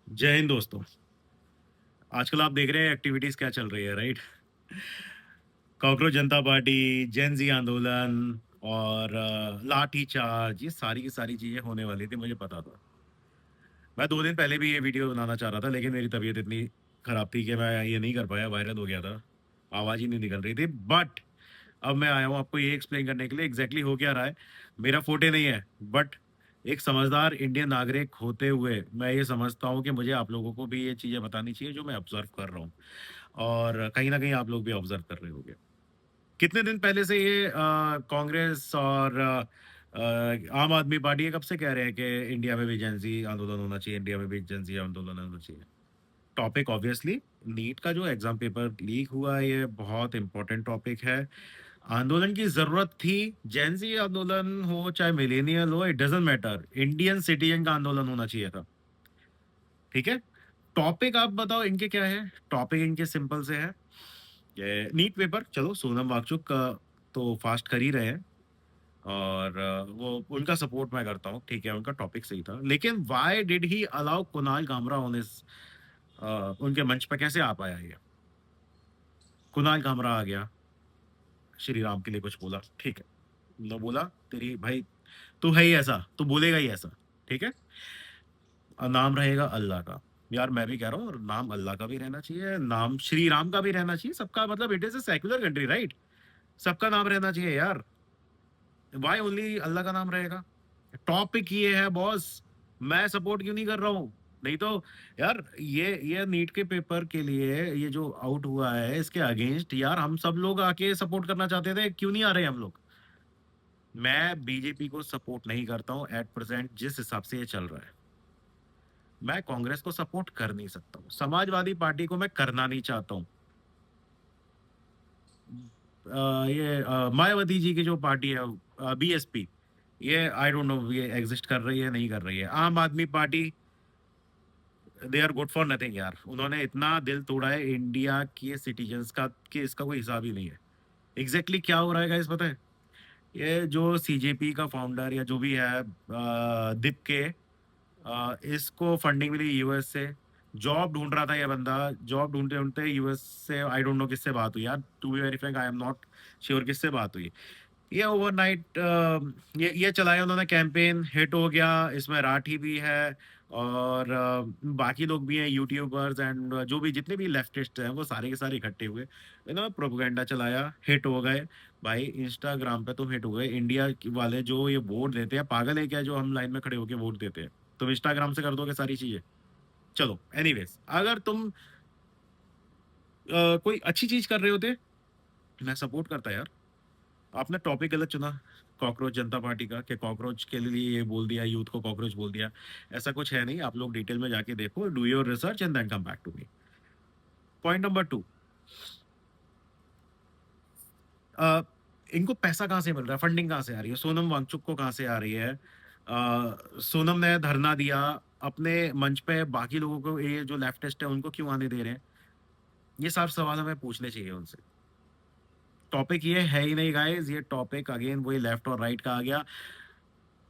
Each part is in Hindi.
जय हिंद दोस्तों। आजकल आप देख रहे हैं एक्टिविटीज क्या चल रही है, राइट? कॉकरोच जनता पार्टी, जेन जी आंदोलन और लाठी चार्ज, ये सारी की सारी चीजें होने वाली थी, मुझे पता था। मैं 2 दिन पहले भी ये वीडियो बनाना चाह रहा था, लेकिन मेरी तबीयत इतनी खराब थी कि मैं ये नहीं कर पाया, वायरल हो गया था। आवाज ही नहीं निकल रही थी। बट अब मैं आया हूँ आपको ये एक्सप्लेन करने के लिए एग्जैक्टली हो क्या रहा है। मेरा फोटे नहीं है, बट एक समझदार इंडियन नागरिक होते हुए मैं ये समझता हूँ कि मुझे आप लोगों को भी ये चीजें बतानी चाहिए जो मैं ऑब्जर्व कर रहा हूँ। और कहीं ना कहीं आप लोग भी ऑब्जर्व कर रहे होंगे। कितने दिन पहले से ये कांग्रेस और आम आदमी पार्टी ये कब से कह रहे हैं कि इंडिया में भी जेंजी आंदोलन होना चाहिए, इंडिया में भी जेंजी आंदोलन होना चाहिए। टॉपिक ऑब्वियसली नीट का जो एग्जाम पेपर लीक हुआ है, ये बहुत इंपॉर्टेंट टॉपिक है। आंदोलन की जरूरत थी। जेंजी आंदोलन हो चाहे मिलेनियल हो, it doesn't matter, Indian citizen का आंदोलन होना चाहिए था। ठीक है। टॉपिक आप बताओ इनके क्या है। टॉपिक इनके सिंपल से है। ये नीट पेपर, चलो सोनम वांगचुक का तो फास्ट कर ही रहे हैं। और वो उनका सपोर्ट मैं करता हूँ, ठीक है, उनका टॉपिक सही था। लेकिन why did he allow Kunal Kamra on इस उनके मंच पे कैसे आ पाया ये? कुणाल कामरा आ गया, श्री राम के लिए कुछ बोला, ठीक है। लो बोला, तेरी भाई तू है ही ऐसा, तू बोलेगा ही ऐसा। ठीक है। और नाम रहेगा अल्लाह का। यार मैं भी कह रहा हूँ, नाम अल्लाह का भी रहना चाहिए, नाम श्री राम का भी रहना चाहिए, सबका, मतलब it is a secular country, right? सबका नाम रहना चाहिए यार। वाई ओनली अल्लाह का नाम रहेगा? टॉपिक ये है बॉस। मैं सपोर्ट क्यों नहीं कर रहा हूँ? नहीं तो यार, ये नीट के पेपर के लिए ये जो आउट हुआ है, इसके अगेंस्ट यार हम सब लोग आके सपोर्ट करना चाहते थे, क्यों नहीं आ रहे हम लोग? मैं बीजेपी को सपोर्ट नहीं करता हूँ एट प्रेजेंट, जिस हिसाब से ये चल रहा है। मैं कांग्रेस को सपोर्ट कर नहीं सकता हूँ, समाजवादी पार्टी को मैं करना नहीं चाहता हूँ। ये मायावती जी की जो पार्टी है, बीएसपी, ये आई डोंट नो ये एग्जिस्ट कर रही है नहीं कर रही है। Aam Aadmi party, they are good for nothing यार। उन्होंने इतना दिल तोड़ा है इंडिया के सिटीजन्स का कि इसका कोई हिसाब ही नहीं है। एग्जैक्टली क्या हो रहा है गाइस पता है? ये जो सीजेपी का फाउंडर या जो भी है, दीप के, इसको फंडिंग मिली यूएस से। जॉब ढूंढ रहा था ये बंदा। जॉब ढूंढते ढूंढते यूएस से, आई डोंट नो किससे बात हुई यार, to be very frank I am not sure किससे बात हुई। ये ओवरनाइट ये चलाया उन्होंने, कैंपेन हिट हो गया। इसमें राठी भी है और बाकी लोग भी हैं, यूट्यूबर्स एंड जो भी जितने भी लेफ्टिस्ट हैं वो सारे के सारे इकट्ठे हुए, इन्होंने प्रोपेगेंडा चलाया, हिट हो गए। भाई इंस्टाग्राम पे तुम हिट हो गए, इंडिया वाले जो ये वोट देते हैं पागल है क्या, जो हम लाइन में खड़े होकर वोट देते हैं? तुम इंस्टाग्राम से कर दोगे सारी चीजें। चलो एनीवेज, अगर तुम कोई अच्छी चीज कर रहे होते, मैं सपोर्ट करता यार। आपने टॉपिक गलत चुना, कॉकरोच जनता पार्टी का, कि कॉकरोच के लिए ये बोल दिया, यूथ को कॉकरोच बोल दिया। ऐसा कुछ है नहीं, आप लोग डिटेल में जाके देखो, do your research and then come back to me. Point number 2, इनको पैसा कहाँ से मिल रहा है, फंडिंग कहाँ से आ रही है, सोनम वांगचुक को कहाँ से आ रही है? सोनम ने धरना दिया अपने मंच पे, बाकी लोगों को, ये जो लेफ्टिस्ट है उनको क्यों आने दे रहे हैं? ये सब सवाल हमें पूछने चाहिए उनसे। टॉपिक ये है ही नहीं गाइस, ये टॉपिक अगेन वही लेफ्ट और राइट का आ गया।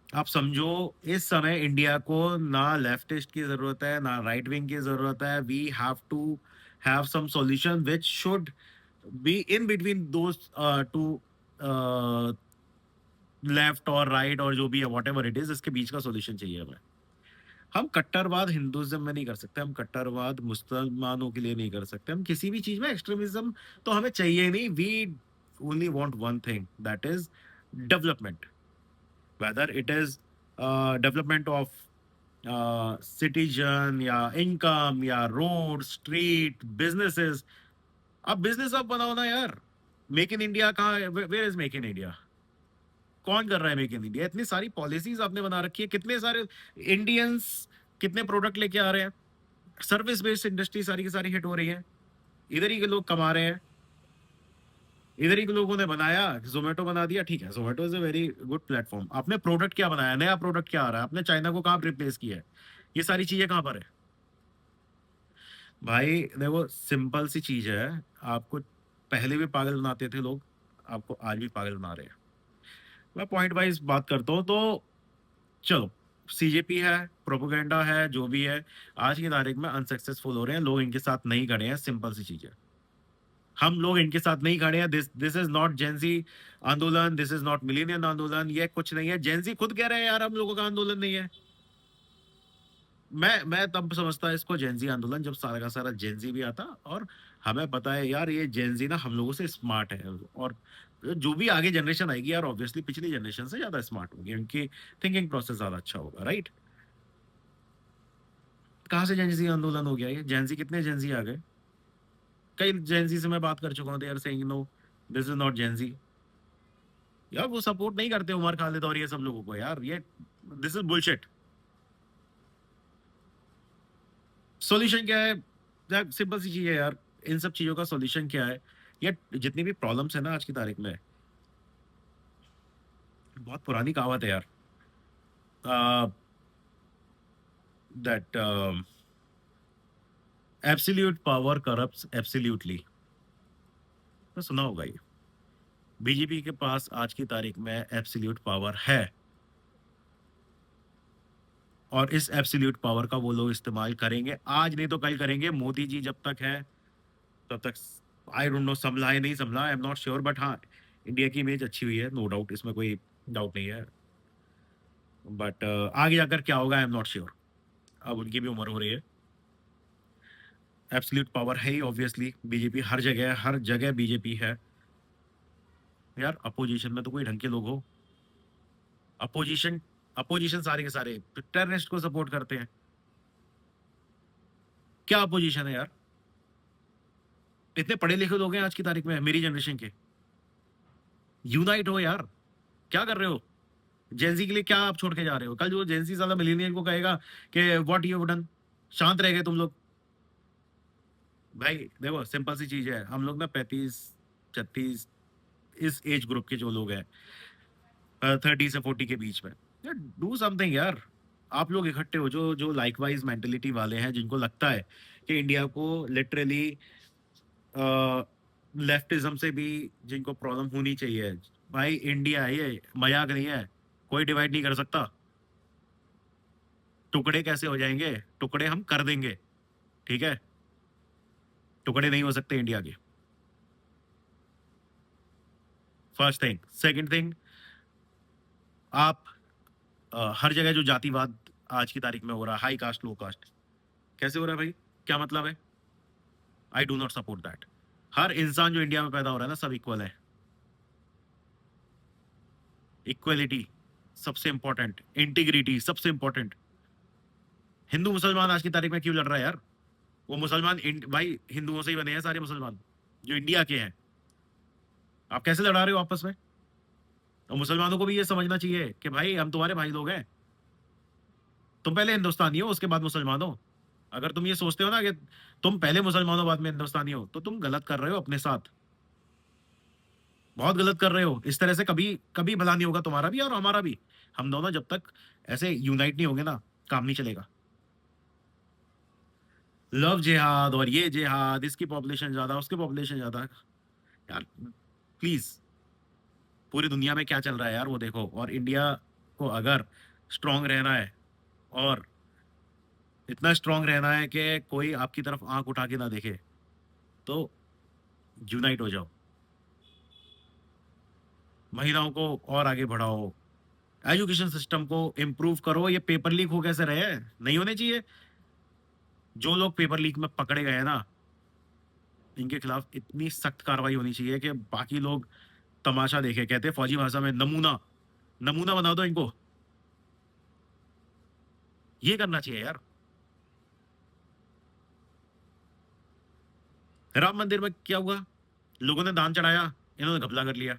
आप समझो, इस समय इंडिया को ना लेफ्टिस्ट की जरूरत है ना राइट विंग की जरूरत है। We have to have some solution which should be in between those two left और राइट, और जो भी है वॉट एवर इट इज, इसके बीच का सॉल्यूशन चाहिए हमें। हम कट्टरवाद हिंदुइज्म में नहीं कर सकते, हम कट्टरवाद मुसलमानों के लिए नहीं कर सकते, हम किसी भी चीज में एक्सट्रीमिज्म तो हमें चाहिए ही नहीं। We only want one thing, that is development. Whether it is development of citizen या इनकम या रोड स्ट्रीट बिजनेसेस। अब बिजनेस अब बनाओ ना यार। मेक इन इंडिया कहाँ है? Where is make in India? कौन कर रहा है मेक इन इंडिया? इतनी सारी पॉलिसीज आपने बना रखी है, कितने सारे इंडियंस कितने प्रोडक्ट लेके आ रहे हैं। सर्विस बेस्ड इंडस्ट्री सारी की सारी हिट हो रही है, इधर ही के लोग कमा रहे हैं, इधर ही के लोगों ने बनाया, जोमेटो बना दिया, ठीक है, Zomato is a very good platform. आपने प्रोडक्ट क्या बनाया, नया प्रोडक्ट क्या आ रहा है? आपने चाइना को कहाँ रिप्लेस किया है? ये सारी चीजें कहाँ पर है? भाई देखो, सिंपल सी चीज है। आपको पहले भी पागल बनाते थे लोग, आपको आज भी पागल बना रहे हैं। मैं पॉइंट वाइज बात करता हूँ तो चलो, सीजेपी है, प्रोपेगेंडा है, जो भी है, आज की तारीख में अनसक्सेसफुल हो रहे हैं, लोग इनके साथ नहीं खड़े हैं, सिंपल सी चीज़ है। हम लोग इनके साथ नहीं खड़े हैं, दिस इज़ नॉट जेन ज़ी आंदोलन, दिस इज़ नॉट मिलेनियल आंदोलन, ये कुछ नहीं है, जेन ज़ी खुद कह रहे हैं यार हम लोगों का आंदोलन नहीं है। मैं तब समझता इसको जेन ज़ी आंदोलन जब सारा का सारा जेन ज़ी भी आता और हमें पता है यार ये जेन ज़ी ना हम लोगों से स्मार्ट है और जो भी आगे जनरेशन आएगी यार ऑब्वियसली पिछली जनरेशन से ज़्यादा स्मार्ट होगी, उनकी थिंकिंग प्रोसेस ज़्यादा अच्छा होगा, राइट? कहाँ से जेन ज़ी आंदोलन हो गया ये? जेन ज़ी कितने जेन ज़ी आ गए? कई जेन ज़ी से मैं बात कर चुका हूँ, they are saying no, this is not Gen Z. यार वो सपोर्ट नहीं करते उमर खालिद और ये सब लोगों को यार, ये दिस इज़ बुलशिट। सॉल्यूशन क्या है? यार सिंपल सी चीज़ है यार, इन सब चीज़ों का सॉल्यूशन क्या है? ये जितनी भी प्रॉब्लम्स है ना आज की तारीख में, बहुत पुरानी कहावत है यार, uh, that absolute power corrupts absolutely. तो सुना होगा ये। बीजेपी के पास आज की तारीख में एब्सोल्यूट पावर है और इस एब्सोल्यूट पावर का वो लोग इस्तेमाल करेंगे, आज नहीं तो कल करेंगे। मोदी जी जब तक है तब तक आई डोंट नो संभला है नहीं संभला, आई एम नॉट श्योर, बट हाँ, इंडिया की इमेज अच्छी हुई है, नो डाउट, इसमें कोई डाउट नहीं है। बट आगे जाकर क्या होगा आई एम नॉट श्योर, अब उनकी भी उम्र हो रही है। एब्सोल्यूट पावर है ही ऑब्वियसली, बीजेपी हर जगह बीजेपी है। यार अपोजिशन में तो कोई ढंग के लोग हो, अपोजिशन अपोजिशन सारे के सारे टेररिस्ट को सपोर्ट करते हैं, क्या अपोजिशन है यार? इतने पढ़े लिखे लोग हैं आज की तारीख में मेरी जनरेशन के, यूनाइट हो यार, क्या कर रहे हो? जेंजी के लिए क्या आप छोड़ के जा रहे हो? कल जो जेंजी साला मिलीनियर को कहेगा कि व्हाट यू हैव डन, शांत रह गए तुम लोग। भाई देखो सिंपल सी चीज है, हम लोग ना 35 36 इस एज ग्रुप के जो लोग हैं 30 से 40 के बीच में, यार डू समथिंग यार। आप लोग इकट्ठे हो जो जो लाइकवाइज मेंटेलिटी वाले हैं, जिनको लगता है कि इंडिया को लिटरली लेफ्टिज्म से भी जिनको प्रॉब्लम होनी चाहिए। भाई इंडिया है ये, मजाक नहीं है, कोई डिवाइड नहीं कर सकता। टुकड़े कैसे हो जाएंगे? टुकड़े हम कर देंगे, ठीक है? टुकड़े नहीं हो सकते इंडिया के, फर्स्ट थिंग। सेकंड थिंग, आप हर जगह जो जातिवाद आज की तारीख में हो रहा है, हाई कास्ट लो कास्ट, कैसे हो रहा है भाई? क्या मतलब है? I do not support that. हर इंसान जो इंडिया में पैदा हो रहा है ना, सब इक्वल है। इक्वलिटी सबसे इंपॉर्टेंट, इंटीग्रिटी सबसे इंपॉर्टेंट। हिंदू मुसलमान आज की तारीख में क्यों लड़ रहा है यार? वो मुसलमान भाई हिंदुओं से ही बने हैं सारे मुसलमान जो इंडिया के हैं, आप कैसे लड़ा रहे हो आपस में? और मुसलमानों को भी ये समझना चाहिए कि भाई हम तुम्हारे भाई लोग हैं, तुम पहले हिंदुस्तानी हो उसके बाद मुसलमान हो। अगर तुम ये सोचते हो ना कि तुम पहले मुसलमान हो बाद में हिंदुस्तानी हो, तो तुम गलत कर रहे हो अपने साथ, बहुत गलत कर रहे हो। इस तरह से कभी कभी भला नहीं होगा तुम्हारा भी और हमारा भी। हम दोनों जब तक ऐसे यूनाइट नहीं होंगे ना, काम नहीं चलेगा। लव जिहाद और ये जिहाद, इसकी पॉपुलेशन ज्यादा उसकी पॉपुलेशन ज्यादा, यार प्लीज, पूरी दुनिया में क्या चल रहा है यार वो देखो। और इंडिया को अगर स्ट्रांग रहना है और इतना स्ट्रांग रहना है कि कोई आपकी तरफ आंख उठा के ना देखे, तो यूनाइट हो जाओ, महिलाओं को और आगे बढ़ाओ, एजुकेशन सिस्टम को इम्प्रूव करो। ये पेपर लीक हो कैसे रहे हैं? नहीं होने चाहिए। जो लोग पेपर लीक में पकड़े गए हैं ना, इनके खिलाफ इतनी सख्त कार्रवाई होनी चाहिए कि बाकी लोग तमाशा देखे। कहते हैं फौजी भाषा में नमूना, नमूना बना दो इनको, ये करना चाहिए यार। राम मंदिर में क्या हुआ? लोगों ने दान चढ़ाया, इन्होंने घपला कर लिया।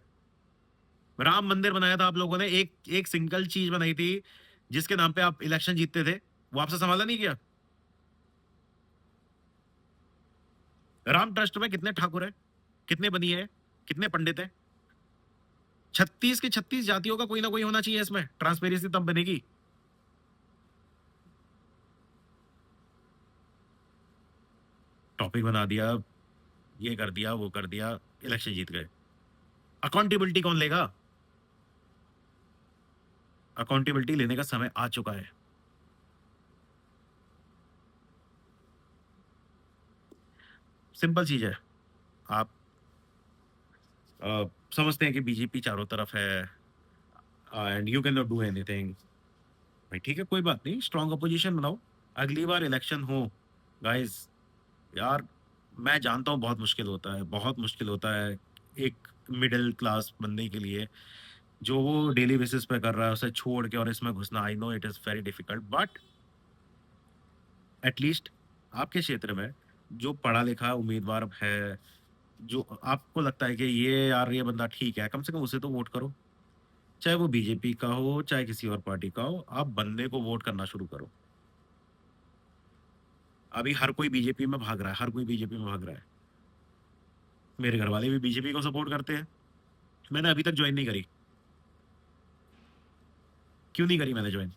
राम मंदिर बनाया था आप लोगों ने, एक एक सिंगल चीज बनाई थी जिसके नाम पे आप इलेक्शन जीतते थे, वो आपसे संभाला नहीं किया। राम ट्रस्ट में कितने ठाकुर है, कितने बनी है, कितने पंडित है? 36 के 36 जातियों का कोई ना कोई होना चाहिए इसमें, ट्रांसपेरेंसी तब बनेगी। टॉपिक बना दिया, ये कर दिया वो कर दिया, इलेक्शन जीत गए। अकाउंटेबिलिटी कौन लेगा? अकाउंटेबिलिटी लेने का समय आ चुका है। सिंपल चीज़ है। आप समझते हैं कि बीजेपी चारों तरफ है and you can not do anything. भाई ठीक है, कोई बात नहीं, स्ट्रॉन्ग अपोजिशन बनाओ। अगली बार इलेक्शन हो गाइस, यार मैं जानता हूँ बहुत मुश्किल होता है, बहुत मुश्किल होता है एक मिडिल क्लास बंदे के लिए, जो वो डेली बेसिस पे कर रहा है, उसे छोड़ के और इसमें घुसना। I know it is very difficult, but at least आपके क्षेत्र में जो पढ़ा लिखा उम्मीदवार है, जो आपको लगता है कि ये यार ये बंदा ठीक है, कम से कम उसे तो वोट करो। चाहे वो बीजेपी का हो, चाहे किसी और पार्टी का हो, आप बंदे को वोट करना शुरू करो। अभी हर कोई बीजेपी में भाग रहा है, हर कोई बीजेपी में भाग रहा है। मेरे घर वाले भी बीजेपी को सपोर्ट करते हैं। मैंने अभी तक ज्वाइन नहीं करी। क्यों नहीं करी मैंने ज्वाइन?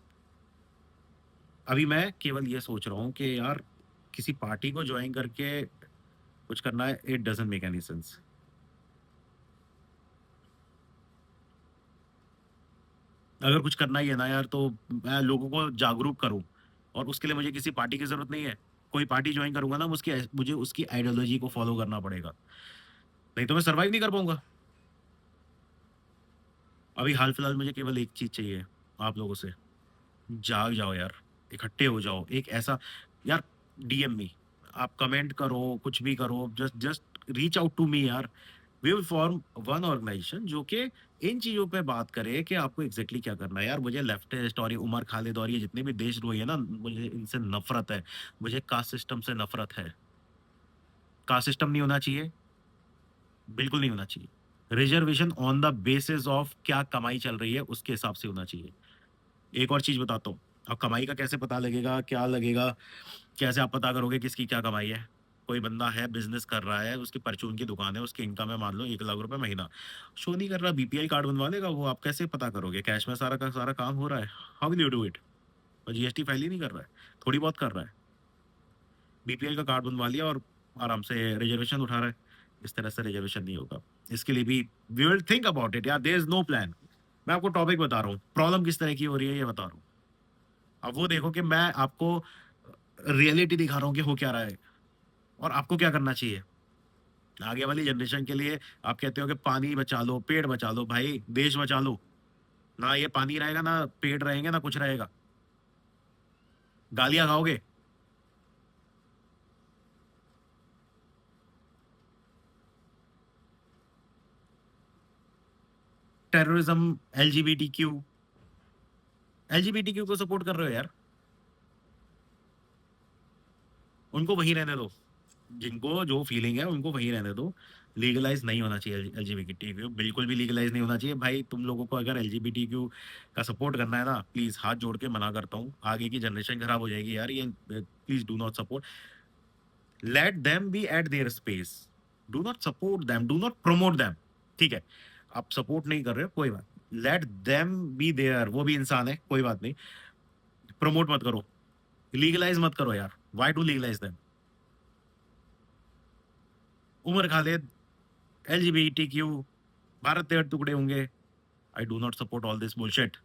अभी मैं केवल ये सोच रहा हूँ कि यार किसी पार्टी को ज्वाइन करके कुछ करना है, it doesn't make any sense. अगर कुछ करना ही है ना यार, तो मैं लोगों को जागरूक करूँ, और उसके लिए मुझे किसी पार्टी की ज़रूरत नहीं है। कोई पार्टी जॉइन करूँगा ना, मुझे उसकी आइडियोलॉजी को फ़ॉलो करना पड़ेगा, नहीं तो मैं सर्वाइव नहीं कर पाऊँगा। अभी हाल-फिलहाल मुझे केवल एक चीज़ चाहिए आप लोगों से, जाग जाओ यार, इकट्ठे हो जाओ। एक ऐसा यार, डीएम मी, आप कमेंट करो, कुछ भी करो, just just reach out to me यार। We will form one organization जो कि इन चीज़ों पे बात करे कि आपको एग्ज़ैक्टली क्या करना है। यार मुझे लेफ्टिस्ट और ये उमर खालिद और ये जितने भी देशद्रोही है ना, मुझे इनसे नफ़रत है। मुझे कास्ट सिस्टम से नफ़रत है। कास्ट सिस्टम नहीं होना चाहिए, बिल्कुल नहीं होना चाहिए। Reservation on the basis of क्या कमाई चल रही है, उसके हिसाब से होना चाहिए। एक और चीज़ बताता हूँ, अब कमाई का कैसे पता लगेगा, क्या लगेगा, कैसे आप पता करोगे किसकी क्या कमाई है? कोई बंदा है, बिज़नेस कर रहा है, उसकी परचून की दुकान है, उसकी इनकम है मान लो 1 लाख रुपए महीना। शो नहीं कर रहा, बीपीएल कार्ड बनवा लेगा वो, आप कैसे पता करोगे? कैश में सारा का सारा काम हो रहा है। How will you do it? और जीएसटी फाइल ही नहीं कर रहा है, थोड़ी बहुत कर रहा है। बीपीएल का कार्ड बनवा लिया और आराम से रिजर्वेशन उठा रहा है। इस तरह से रिजर्वेशन नहीं होगा। इसके लिए भी we will think about it यार, देयर इज़ नो प्लान। मैं आपको टॉपिक बता रहा हूँ, प्रॉब्लम किस तरह की हो रही है ये बता रहा हूँ। अब वो देखो कि मैं आपको रियलिटी दिखा रहा हूँ कि हो क्या रहा है, और आपको क्या करना चाहिए। आगे वाली जनरेशन के लिए आप कहते हो कि पानी बचा लो, पेड़ बचा लो, भाई देश बचा लो। ना ये पानी रहेगा, ना पेड़ रहेंगे, ना कुछ रहेगा। गालियाँ खाओगे। टेररिज्म, एलजीबीटीक्यू, एलजीबीटीक्यू को सपोर्ट कर रहे हो यार, उनको वहीं रहने दो। जिनको जो फीलिंग है उनको वहीं रहने दो। लीगलाइज नहीं होना चाहिए एलजीबीटीक्यू, बिल्कुल भी लीगलाइज नहीं होना चाहिए भाई। तुम लोगों को अगर एलजीबीटीक्यू का सपोर्ट करना है ना, प्लीज हाथ जोड़ के मना करता हूँ, आगे की जनरेशन खराब हो जाएगी यार। ये please do not support, let them be eight there space, do not support them, do not promote them. ठीक है, आप सपोर्ट नहीं कर रहे हो, कोई बात, लेट देम बी देयर, वो भी इंसान है, कोई बात नहीं। प्रमोट मत करो, लीगलाइज मत करो यार, why to legalise them? Umar Khalid, LGBTQ, Bharat तेरे टुकड़े होंगे। I do not support all this bullshit.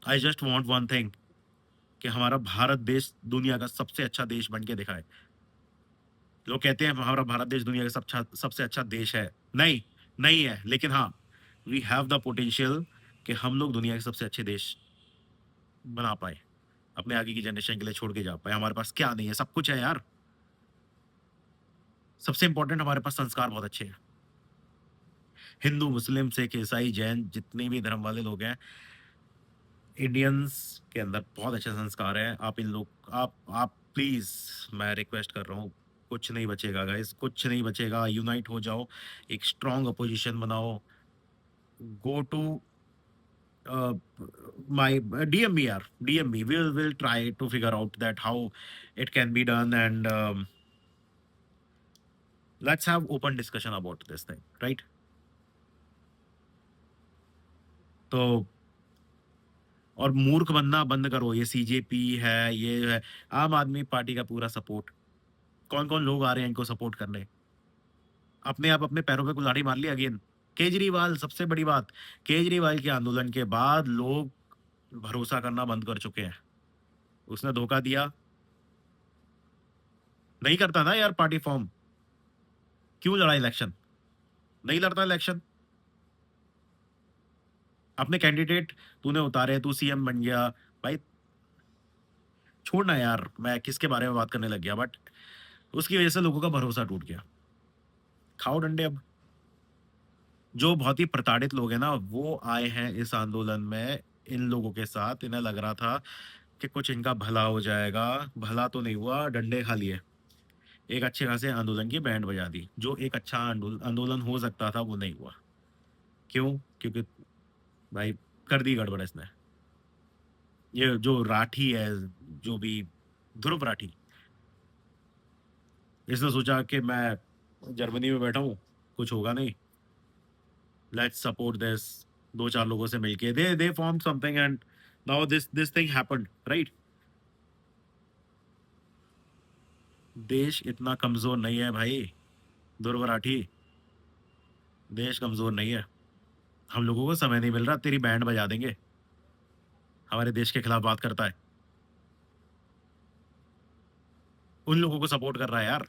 I just want one thing, कि हमारा भारत देश दुनिया का सबसे अच्छा देश बन के दिखाए। लोग कहते हैं हमारा भारत देश दुनिया का सबसे अच्छा देश है। नहीं, नहीं है, लेकिन हाँ, वी हैव द पोटेंशियल कि हम लोग दुनिया के सबसे अच्छे देश बना पाए, अपने आगे की जनरेशन के लिए छोड़ के जा पाए। हमारे पास क्या नहीं है? सब कुछ है यार। सबसे इंपॉर्टेंट, हमारे पास संस्कार बहुत अच्छे हैं। हिंदू, मुस्लिम, सिख, ईसाई, जैन, जितने भी धर्म वाले लोग हैं, इंडियंस के अंदर बहुत अच्छे संस्कार हैं। आप इन लोग आप प्लीज, मैं रिक्वेस्ट कर रहा हूँ, कुछ नहीं बचेगा गाइस, कुछ नहीं बचेगा। यूनाइट हो जाओ, एक स्ट्रांग अपोजिशन बनाओ। Go to my DM me, yaar, DM me. We'll try to figure out that how it can be done, and let's have open discussion about this thing, right? तो और मूर्ख बनना बंद करो। ये सीजेपी है, ये है, आम आदमी पार्टी का पूरा सपोर्ट। कौन कौन लोग आ रहे हैं इनको सपोर्ट करने? अपने आप अपने पैरों पे कुल्हाड़ी मार ली अगेन। केजरीवाल, सबसे बड़ी बात, केजरीवाल के आंदोलन के बाद लोग भरोसा करना बंद कर चुके हैं। उसने धोखा दिया, नहीं करता ना यार पार्टी फॉर्म, क्यों लड़ा इलेक्शन? नहीं लड़ता इलेक्शन। अपने कैंडिडेट तूने उतारे, तू सीएम बन गया भाई। छोड़ना यार, मैं किसके बारे में बात करने लग गया, बट उसकी वजह से लोगों का भरोसा टूट गया। खाओ डंडे अब। जो बहुत ही प्रताड़ित लोग हैं ना, वो आए हैं इस आंदोलन में इन लोगों के साथ। इन्हें लग रहा था कि कुछ इनका भला हो जाएगा। भला तो नहीं हुआ, डंडे खा लिए। एक अच्छे खासे आंदोलन की बैंड बजा दी। जो एक अच्छा आंदोलन हो सकता था वो नहीं हुआ। क्यों? क्योंकि भाई कर दी गड़बड़ इसने। ये जो राठी है, जो भी ध्रुव राठी, इसने सोचा कि मैं जर्मनी में बैठा हूँ, कुछ होगा नहीं, लेट्स सपोर्ट दिस। दो चार लोगों से मिलके they form something and now this thing happened, right? देश इतना कमजोर नहीं है भाई ध्रुव राठी। देश कमजोर नहीं है। हम लोगों को समय नहीं मिल रहा, तेरी बैंड बजा देंगे। हमारे देश के खिलाफ बात करता है, उन लोगों को सपोर्ट कर रहा है यार,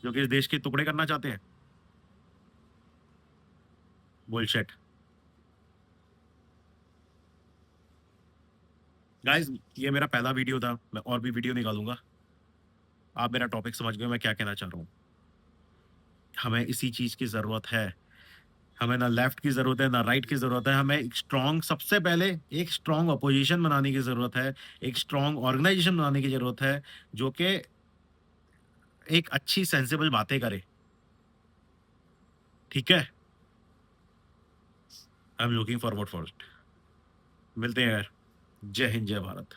जो कि इस देश के टुकड़े करना चाहते हैं। बुलशिट। गाइस, ये मेरा पहला वीडियो था, मैं और भी वीडियो निकालूंगा। आप मेरा टॉपिक समझ गए मैं क्या कहना चाह रहा हूँ। हमें इसी चीज की जरूरत है। हमें ना लेफ्ट की जरूरत है ना राइट की जरूरत है। हमें एक स्ट्रांग, सबसे पहले एक स्ट्रांग अपोजिशन बनाने की जरूरत है। एक स्ट्रांग ऑर्गेनाइजेशन बनाने की जरूरत है, जो कि एक अच्छी सेंसिबल बातें करे। ठीक है, I am looking forward for it. मिलते हैं यार। जय हिंद, जय भारत।